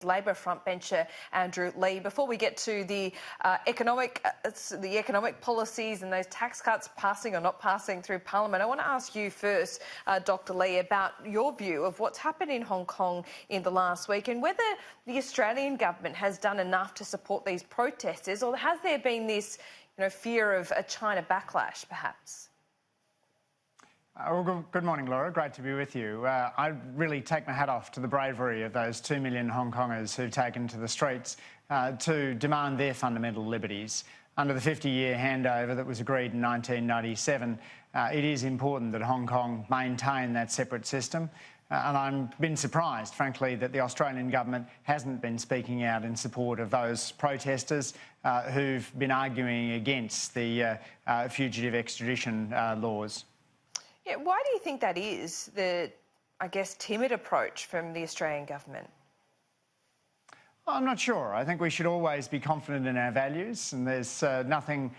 Labor frontbencher Andrew Leigh. Before we get to the economic policies and those tax cuts passing or not passing through Parliament, I want to ask you first, Dr. Leigh, about your view of what's happened in Hong Kong in the last week and whether the Australian government has done enough to support these protesters, or has there been this, fear of a China backlash, perhaps? Well, good morning, Laura. Great to be with you. I really take my hat off to the bravery of those 2 million Hong Kongers who've taken to the streets to demand their fundamental liberties. Under the 50-year handover that was agreed in 1997, it is important that Hong Kong maintain that separate system. And I've been surprised, frankly, that the Australian government hasn't been speaking out in support of those protesters who've been arguing against the fugitive extradition laws. Yeah, why do you think that is, the, timid approach from the Australian government? I'm not sure. I think we should always be confident in our values, and there's nothing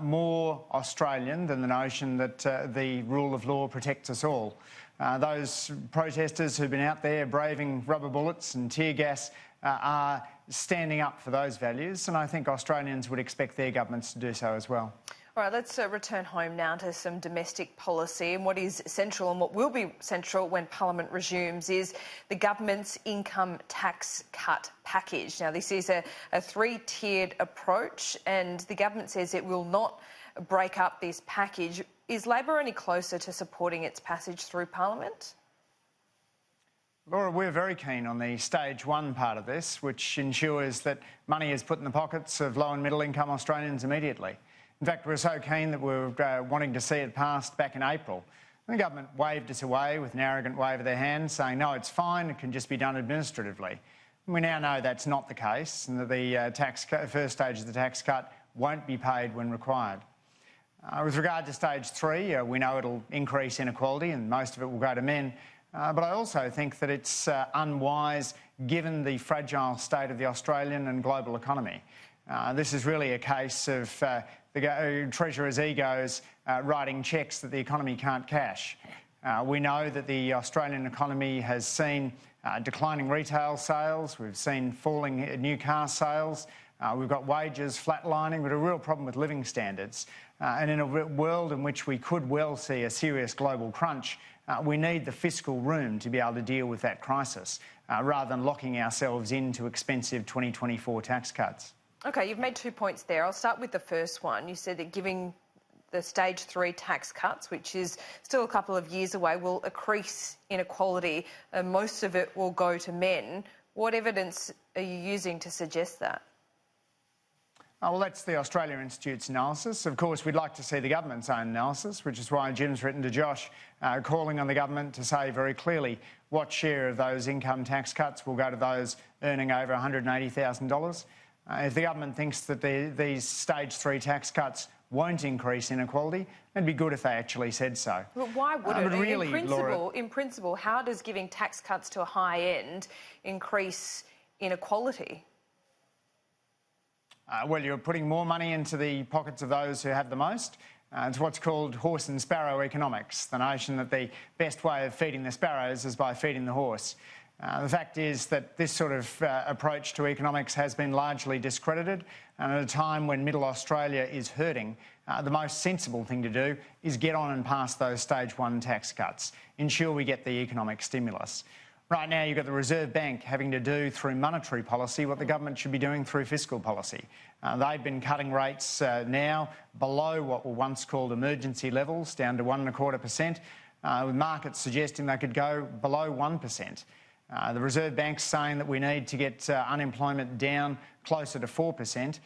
more Australian than the notion that the rule of law protects us all. Those protesters who've been out there braving rubber bullets and tear gas are standing up for those values, and I think Australians would expect their governments to do so as well. All right, let's return home now to some domestic policy, and what is central and what will be central when Parliament resumes is the government's income tax cut package. Now, this is a three-tiered approach, and the government says it will not break up this package. Is Labor any closer to supporting its passage through Parliament? Laura, we're very keen on the stage one part of this, which ensures that money is put in the pockets of low and middle income Australians immediately. In fact, we're so keen that we're wanting to see it passed back in April. The government waved us away with an arrogant wave of their hand, saying, no, it's fine, it can just be done administratively. We now know that's not the case, and that the first stage of the tax cut won't be paid when required. With regard to stage three, we know it'll increase inequality and most of it will go to men. But I also think that it's unwise given the fragile state of the Australian and global economy. This is really a case of the Treasurer's egos writing cheques that the economy can't cash. We know that the Australian economy has seen declining retail sales, we've seen falling new car sales, we've got wages flatlining, but a real problem with living standards. And in a world in which we could well see a serious global crunch, we need the fiscal room to be able to deal with that crisis, rather than locking ourselves into expensive 2024 tax cuts. OK, you've made 2 points there. I'll start with the first one. You said that giving the stage three tax cuts, which is still a couple of years away, will increase inequality. Most of it will go to men. What evidence are you using to suggest that? Well, that's the Australia Institute's analysis. Of course, we'd like to see the government's own analysis, which is why Jim's written to Josh, calling on the government to say very clearly what share of those income tax cuts will go to those earning over $180,000. If the government thinks that these stage three tax cuts won't increase inequality, it'd be good if they actually said so. But why would it? Really, in principle, how does giving tax cuts to a high end increase inequality? Well, you're putting more money into the pockets of those who have the most. It's what's called horse and sparrow economics, the notion that the best way of feeding the sparrows is by feeding the horse. The fact is that this sort of approach to economics has been largely discredited, and at a time when middle Australia is hurting, the most sensible thing to do is get on and pass those stage one tax cuts, ensure we get the economic stimulus. Right now you've got the Reserve Bank having to do through monetary policy what the government should be doing through fiscal policy. They've been cutting rates now below what were once called emergency levels, down to 1.25%, with markets suggesting they could go below 1%. The Reserve Bank's saying that we need to get unemployment down closer to 4%.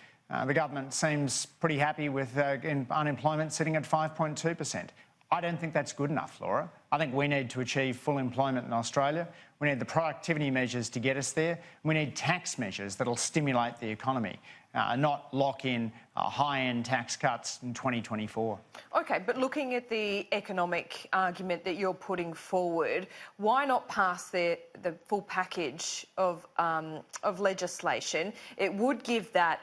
The government seems pretty happy with unemployment sitting at 5.2%. I don't think that's good enough, Laura. I think we need to achieve full employment in Australia. We need the productivity measures to get us there. We need tax measures that'll stimulate the economy, not lock in high-end tax cuts in 2024. OK, but looking at the economic argument that you're putting forward, why not pass the full package of legislation? It would give that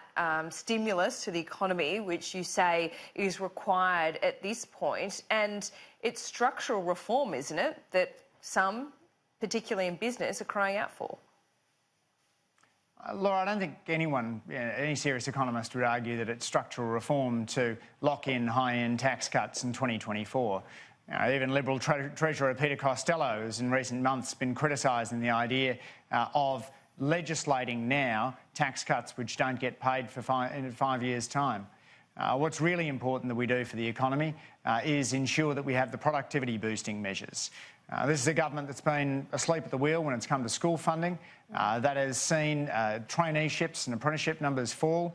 stimulus to the economy, which you say is required at this point, and it's structural reform, isn't it, that some, particularly in business, are crying out for? Laura, I don't think anyone, any serious economist would argue that it's structural reform to lock in high-end tax cuts in 2024. Even Liberal Treasurer Peter Costello has in recent months been criticising the idea of legislating now tax cuts which don't get paid for in 5 years' time. What's really important that we do for the economy is ensure that we have the productivity boosting measures. This is a government that's been asleep at the wheel when it's come to school funding, that has seen traineeships and apprenticeship numbers fall,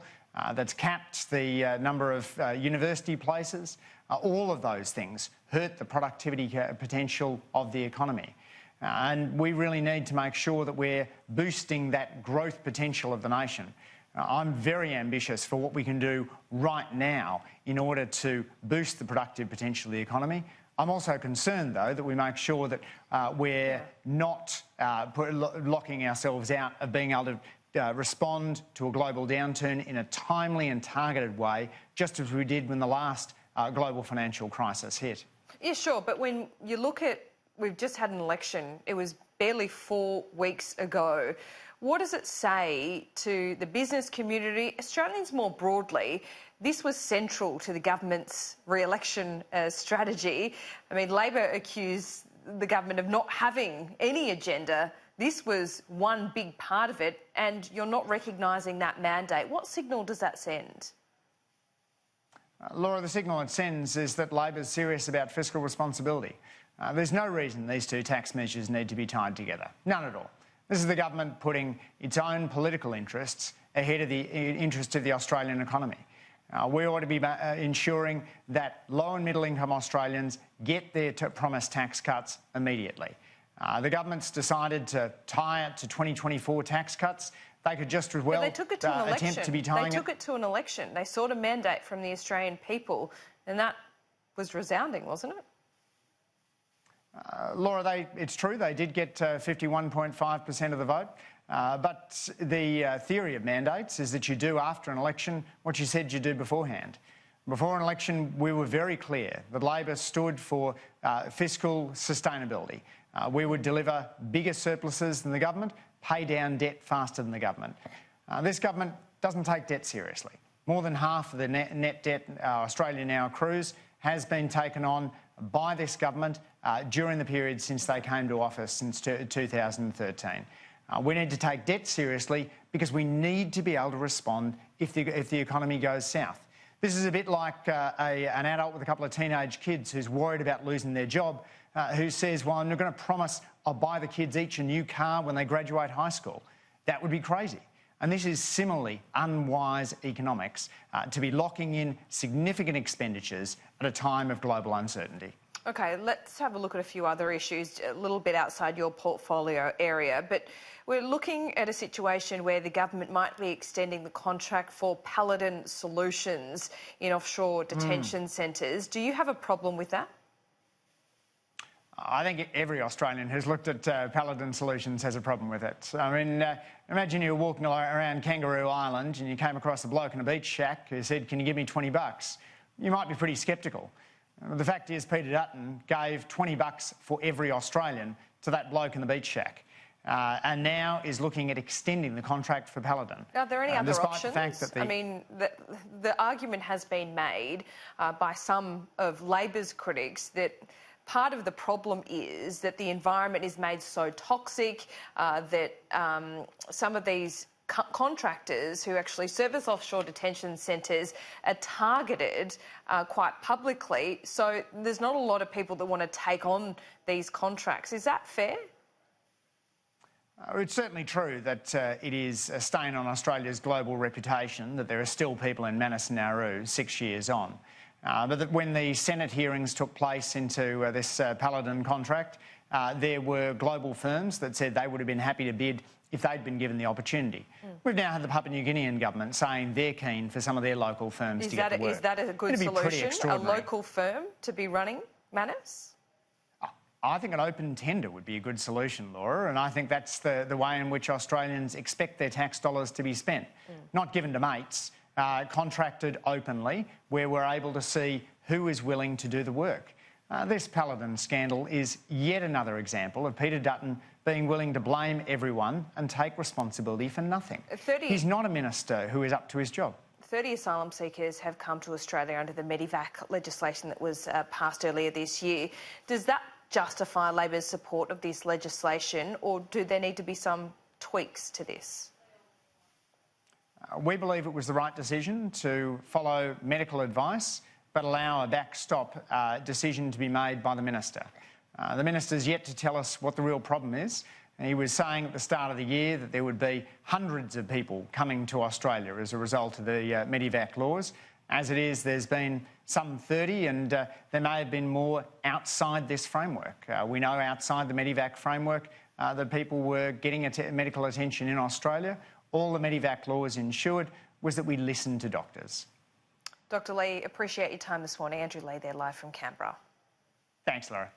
that's capped the number of university places. All of those things hurt the productivity potential of the economy. And we really need to make sure that we're boosting that growth potential of the nation. I'm very ambitious for what we can do right now in order to boost the productive potential of the economy. I'm also concerned, though, that we make sure that we're not locking ourselves out of being able to respond to a global downturn in a timely and targeted way, just as we did when the last global financial crisis hit. Yeah, sure, but when you look at, we've just had an election, it was barely 4 weeks ago. What does it say to the business community, Australians more broadly? This was central to the government's re-election strategy. I mean, Labor accused the government of not having any agenda. This was one big part of it, and you're not recognising that mandate. What signal does that send? Laura, the signal it sends is that Labor's serious about fiscal responsibility. There's no reason these two tax measures need to be tied together. None at all. This is the government putting its own political interests ahead of the interests of the Australian economy. We ought to be ensuring that low and middle income Australians get their promised tax cuts immediately. The government's decided to tie it to 2024 tax cuts. They could just as well attempt to be tying it. They took it to an election. They sought a mandate from the Australian people, and that was resounding, wasn't it? Laura, it's true, they did get 51.5% of the vote, but the theory of mandates is that you do after an election what you said you'd do beforehand. Before an election, we were very clear that Labor stood for fiscal sustainability. We would deliver bigger surpluses than the government, pay down debt faster than the government. This government doesn't take debt seriously. More than half of the net debt Australia now accrues has been taken on by this government during the period since they came to office, since 2013. We need to take debt seriously because we need to be able to respond if the economy goes south. This is a bit like an adult with a couple of teenage kids who's worried about losing their job, who says, well, I'm not going to promise I'll buy the kids each a new car when they graduate high school. That would be crazy. And this is similarly unwise economics to be locking in significant expenditures at a time of global uncertainty. OK, let's have a look at a few other issues a little bit outside your portfolio area. But we're looking at a situation where the government might be extending the contract for Paladin solutions in offshore detention centres. Do you have a problem with that? I think every Australian who's looked at Paladin solutions has a problem with it. I mean, imagine you were walking around Kangaroo Island and you came across a bloke in a beach shack who said, can you give me $20? You might be pretty sceptical. The fact is, Peter Dutton gave $20 for every Australian to that bloke in the beach shack, and now is looking at extending the contract for Paladin. Are there any other options? The fact that I mean, the argument has been made by some of Labor's critics that part of the problem is that the environment is made so toxic that some of these contractors who actually service offshore detention centres are targeted quite publicly. So there's not a lot of people that want to take on these contracts. Is that fair? It's certainly true that it is a stain on Australia's global reputation that there are still people in Manus Nauru 6 years on. But that when the Senate hearings took place into this Paladin contract, there were global firms that said they would have been happy to bid if they'd been given the opportunity. We've now had the Papua New Guinean government saying they're keen for some of their local firms to get to work. Is that a good solution, a local firm to be running Manus? I think an open tender would be a good solution, Laura, and I think that's the way in which Australians expect their tax dollars to be spent. Not given to mates, contracted openly, where we're able to see who is willing to do the work. This Paladin scandal is yet another example of Peter Dutton being willing to blame everyone and take responsibility for nothing. He's not a minister who is up to his job. 30 asylum seekers have come to Australia under the Medevac legislation that was passed earlier this year. Does that justify Labor's support of this legislation, or do there need to be some tweaks to this? We believe it was the right decision to follow medical advice but allow a backstop decision to be made by the minister. The minister's yet to tell us what the real problem is. He was saying at the start of the year that there would be hundreds of people coming to Australia as a result of the Medevac laws. As it is, there's been some 30 and there may have been more outside this framework. We know outside the Medevac framework that people were getting medical attention in Australia. All the Medevac laws ensured was that we listened to doctors. Dr Leigh, appreciate your time this morning. Andrew Leigh there live from Canberra. Thanks, Laura.